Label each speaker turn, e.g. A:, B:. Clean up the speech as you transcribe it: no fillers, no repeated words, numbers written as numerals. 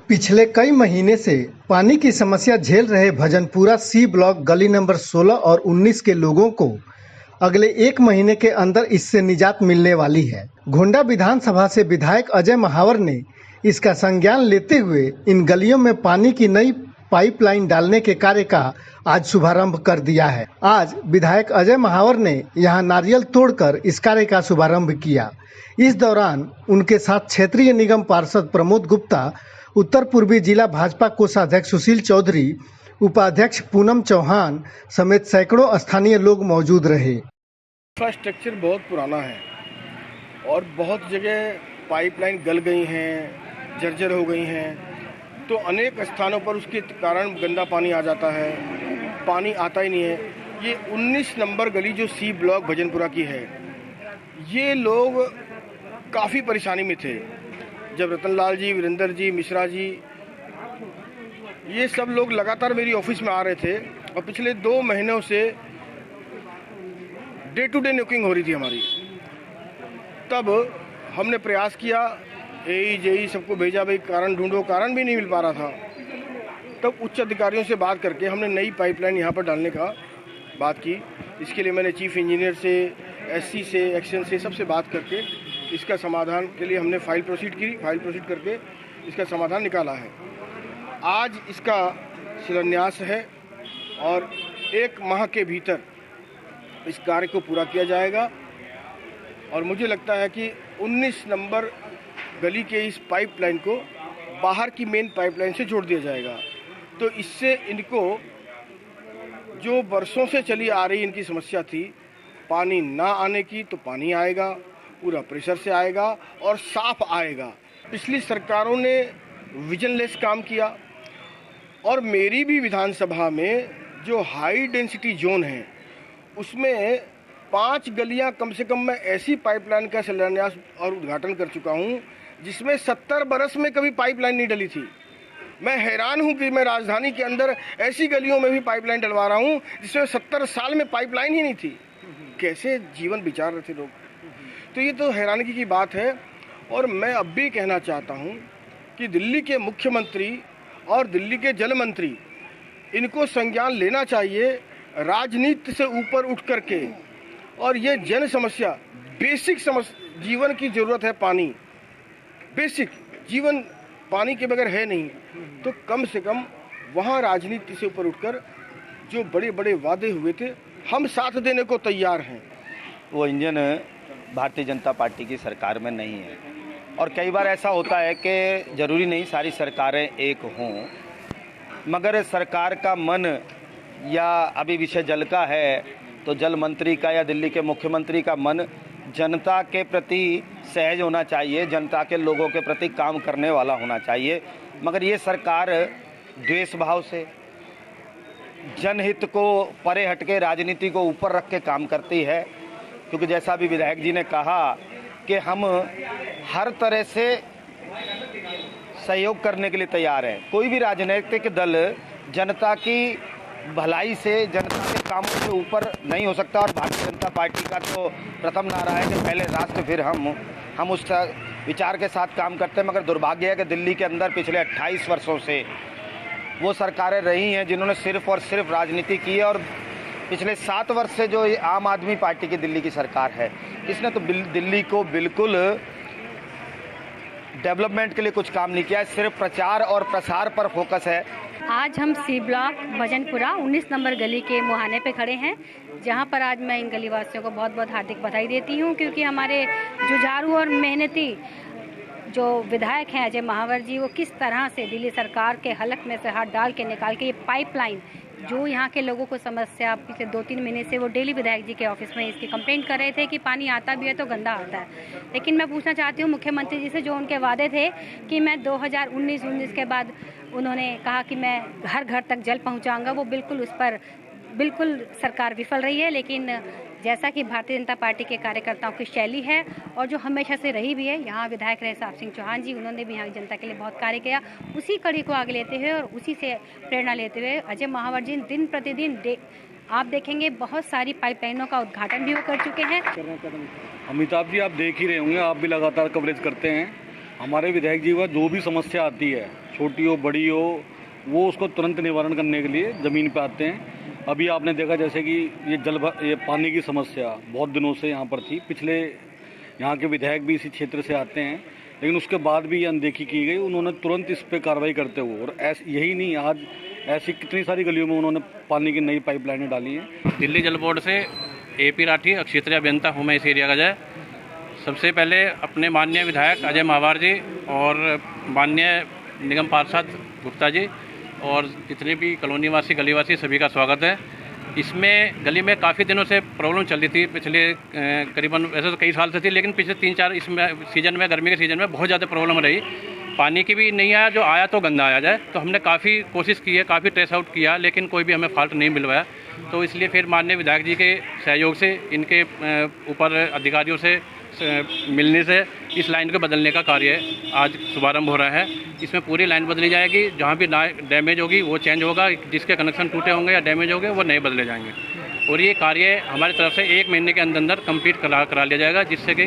A: पिछले कई महीने से पानी की समस्या झेल रहे भजनपुरा सी ब्लॉक गली नंबर 16 और 19 के लोगों को अगले एक महीने के अंदर इससे निजात मिलने वाली है। गोंडा विधानसभा से विधायक अजय महावर ने इसका संज्ञान लेते हुए इन गलियों में पानी की नई पाइपलाइन डालने के कार्य का आज शुभारंभ कर दिया है। आज विधायक अजय महावर ने यहां नारियल तोड़कर इस कार्य का शुभारंभ किया। इस दौरान उनके साथ क्षेत्रीय निगम पार्षद प्रमोद गुप्ता, उत्तर पूर्वी जिला भाजपा कोषाध्यक्ष सुशील चौधरी, उपाध्यक्ष पूनम चौहान समेत सैकड़ों स्थानीय लोग मौजूद रहे।
B: इंफ्रास्ट्रक्चर बहुत पुराना है और बहुत जगह पाइपलाइन गल गई हैं, जर्जर हो गई हैं, तो अनेक स्थानों पर उसके कारण गंदा पानी आ जाता है, पानी आता ही नहीं है। ये 19 नंबर गली जो सी ब्लॉक भजनपुरा की है, ये लोग काफ़ी परेशानी में थे जब रतनलाल जी, वीरेंद्र जी, मिश्रा जी, ये सब लोग लगातार मेरी ऑफिस में आ रहे थे और पिछले 2 महीनों से डे टू डे नॉकिंग हो रही थी हमारी। तब हमने प्रयास किया, एई जेई सबको भेजा, भाई कारण ढूंढो, कारण भी नहीं मिल पा रहा था। तब उच्च अधिकारियों से बात करके हमने नई पाइपलाइन यहाँ पर डालने का बात की। इसके लिए मैंने चीफ इंजीनियर से, एससी से, एक्शन से, सबसे बात करके इसका समाधान के लिए हमने फाइल प्रोसीड करके इसका समाधान निकाला है। आज इसका शिलान्यास है और 1 माह के भीतर इस कार्य को पूरा किया जाएगा और मुझे लगता है कि 19 नंबर गली के इस पाइपलाइन को बाहर की मेन पाइपलाइन से जोड़ दिया जाएगा। तो इससे इनको जो वर्षों से चली आ रही इनकी समस्या थी, पानी ना आने की, तो पानी आएगा, पूरा प्रेशर से आएगा और साफ आएगा। पिछली सरकारों ने विजनलेस काम किया और मेरी भी विधानसभा में जो हाई डेंसिटी जोन है उसमें 5 गलियां कम से कम मैं ऐसी पाइपलाइन का शिलान्यास और उद्घाटन कर चुका हूं जिसमें 70 बरस में कभी पाइपलाइन नहीं डली थी। मैं हैरान हूं कि मैं राजधानी के अंदर ऐसी गलियों में भी पाइपलाइन डलवा रहा हूं जिसमें 70 साल में पाइपलाइन ही नहीं थी। कैसे जीवन बिचार रहे थे लोग, तो ये तो हैरानगी की बात है। और मैं अब भी कहना चाहता हूं कि दिल्ली के मुख्यमंत्री और दिल्ली के जल मंत्री, इनको संज्ञान लेना चाहिए राजनीति से ऊपर उठ करके। और ये जन समस्या, बेसिक समस्या, जीवन की जरूरत है पानी, बेसिक जीवन पानी के बगैर है नहीं। तो कम से कम वहाँ राजनीति से ऊपर उठकर जो बड़े बड़े वादे हुए थे, हम साथ देने को तैयार हैं।
C: वो इंजन भारतीय जनता पार्टी की सरकार में नहीं है और कई बार ऐसा होता है कि ज़रूरी नहीं सारी सरकारें एक हों, मगर सरकार का मन या अभी विषय जल का है तो जल मंत्री का या दिल्ली के मुख्यमंत्री का मन जनता के प्रति सहज होना चाहिए, जनता के लोगों के प्रति काम करने वाला होना चाहिए। मगर ये सरकार द्वेष भाव से, जनहित को परे हट के राजनीति को ऊपर रख के काम करती है। क्योंकि जैसा अभी विधायक जी ने कहा कि हम हर तरह से सहयोग करने के लिए तैयार हैं। कोई भी राजनीतिक दल जनता की भलाई से, जनता के कामों से ऊपर नहीं हो सकता। और भारतीय जनता पार्टी का तो प्रथम नारा है कि पहले राष्ट्र फिर हम उस विचार के साथ काम करते हैं। मगर दुर्भाग्य है कि दिल्ली के अंदर पिछले 28 वर्षों से वो सरकारें रही हैं जिन्होंने सिर्फ और सिर्फ राजनीति की है। और पिछले 7 वर्ष से जो आम आदमी पार्टी की दिल्ली की सरकार है, इसने तो दिल्ली को बिल्कुल डेवलपमेंट के लिए कुछ काम नहीं किया है, सिर्फ प्रचार और प्रसार पर फोकस है।
D: आज हम सी ब्लॉक भजनपुरा 19 नंबर गली के मुहाने पे खड़े हैं, जहां पर आज मैं इन गली वासियों को बहुत बहुत हार्दिक बधाई देती हूं, क्योंकि हमारे जुझारू और मेहनती जो विधायक हैं अजय महावर जी, वो किस तरह से दिल्ली सरकार के हलक में से हाथ डाल के निकाल के ये पाइपलाइन, जो यहाँ के लोगों को समस्या पिछले 2-3 महीने से वो डेली विधायक जी के ऑफिस में इसकी कंप्लेंट कर रहे थे कि पानी आता भी है तो गंदा आता है। लेकिन मैं पूछना चाहती हूँ मुख्यमंत्री जी से, जो उनके वादे थे कि मैं 2019 के बाद उन्होंने कहा कि मैं घर घर तक जल पहुँचाऊँगा, वो बिल्कुल उस पर बिल्कुल सरकार विफल रही है। लेकिन जैसा कि भारतीय जनता पार्टी के कार्यकर्ताओं की शैली है और जो हमेशा से रही भी है, यहाँ विधायक रहे साहब सिंह चौहान जी, उन्होंने भी यहाँ की जनता के लिए बहुत कार्य किया। उसी कड़ी को आगे लेते हुए और उसी से प्रेरणा लेते हुए अजय महावर जी दिन प्रतिदिन आप देखेंगे बहुत सारी पाइपलाइनों का उद्घाटन भी वो कर चुके हैं।
E: अमिताभ जी, आप देख ही रहे होंगे, आप भी लगातार कवरेज करते हैं। हमारे विधायक जी का जो भी समस्या आती है छोटी हो बड़ी हो, वो उसको तुरंत निवारण करने के लिए ज़मीन पे आते हैं। अभी आपने देखा जैसे कि ये पानी की समस्या बहुत दिनों से यहाँ पर थी। पिछले यहाँ के विधायक भी इसी क्षेत्र से आते हैं, लेकिन उसके बाद भी ये अनदेखी की गई। उन्होंने तुरंत इस पर कार्रवाई करते हुए, और यही नहीं, आज ऐसी कितनी सारी गलियों में उन्होंने पानी की नई पाइपलाइनें डाली हैं।
F: दिल्ली जल बोर्ड से AP राठी क्षेत्रीय अभियंता हूँ मैं इस एरिया का। जय सबसे पहले अपने माननीय विधायक अजय महावर जी और माननीय निगम पार्षद गुप्ता जी और जितने भी कॉलोनी वासी गलीवासी सभी का स्वागत है। इसमें गली में काफ़ी दिनों से प्रॉब्लम चल रही थी, पिछले करीबन वैसे तो कई साल से थी, लेकिन पिछले 3-4 इसमें सीजन में, गर्मी के सीज़न में बहुत ज़्यादा प्रॉब्लम रही। पानी की भी नहीं आया, जो आया तो गंदा आया जाए। तो हमने काफ़ी कोशिश की है, काफ़ी ट्रेस आउट किया, लेकिन कोई भी हमें फॉल्ट नहीं मिलवाया। तो इसलिए फिर माननीय विधायक जी के सहयोग से, इनके ऊपर अधिकारियों से मिलने से इस लाइन को बदलने का कार्य आज शुभारंभ हो रहा है। इसमें पूरी लाइन बदली जाएगी, जहाँ भी डैमेज होगी वो चेंज होगा, जिसके कनेक्शन टूटे होंगे या डैमेज होंगे वो नए बदले जाएंगे। और ये कार्य हमारी तरफ से 1 महीने के अंदर कंप्लीट करा लिया जाएगा, जिससे कि